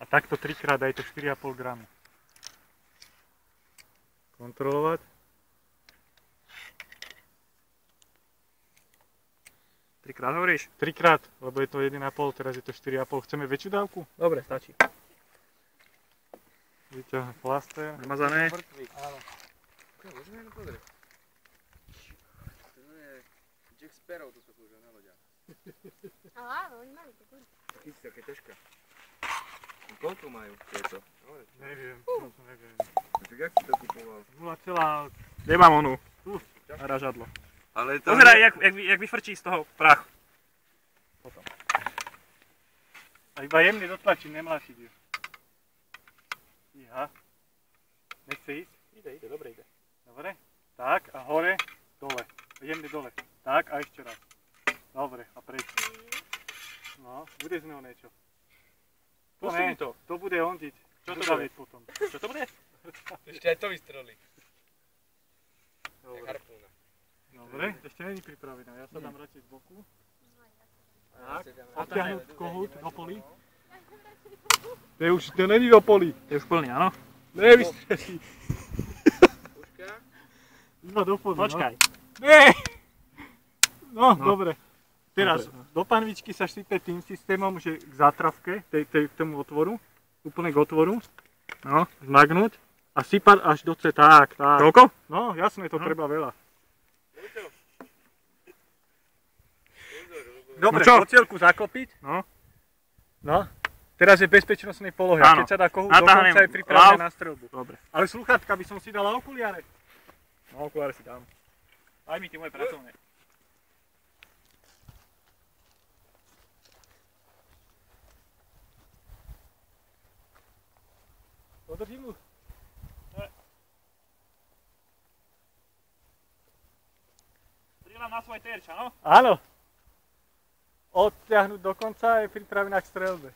takto 3-krát daj to 4,5 gramu. Kontrolovať. 3-krát hovoríš? 3-krát, lebo je to 1,5, teraz je to 4,5. Chceme väčšiu dávku? Dobre, stačí. Vyťahne plaster. Namazané. Áno. Môžeme jenom pozrieť. To je Jack Sparrow, toto používa na loďa. Áno, oni majú to kurz. Taký si také ťažké. Koľko majú tieto? Neviem, to neviem. Tak jak si to kupoval? 0, Nemám onu. Tu. Ražadlo. Ale to Pozeraj, jak vyfrčí z toho prach. Potom. A iba jemne dotlačím, nemláčiť ju. Iha. Nechce ísť? Ide, dobre ide. Dobre. Tak a hore, dole. Jemne dole. Tak a ešte raz. Dobre, a preč. No, bude z neho niečo. To Pusti ne, mi to. to bude hondiť. Čo to Dodaviť bude? potom. Čo to bude? ešte aj to vystrelí. Dobre. Harpúna. Dobre, ešte není pripravená. Ja sa dám radšej z boku. Tak. Odtiahnuť kohút do poli. To není do poli. Je už plný, áno? Nevystrelí. Puška. Iba do poli. Počkaj. No. Nie! No, No. dobre. Teraz do panvičky sa štípe tým systémom, že k zátravke, k tomu otvoru, úplne k otvoru, no, zmagnúť a sypať až do C, tak. Toľko? No, jasné, to treba veľa. Dobre, No čo? pocielku zaklopiť. No. No. Teraz je v bezpečnostnej polohe. A Áno. keď sa dá kohút Natáhnem dokonca je pripravené lav. na streľbu. Dobre. Ale slúchatka by som si dala okuliare. No, okuláre si dám. Daj mi tie moje pracovné. Podržím mu. Strieľam na svoj terč, áno? Áno. Odtiahnuť do konca je pripravená k streľbe.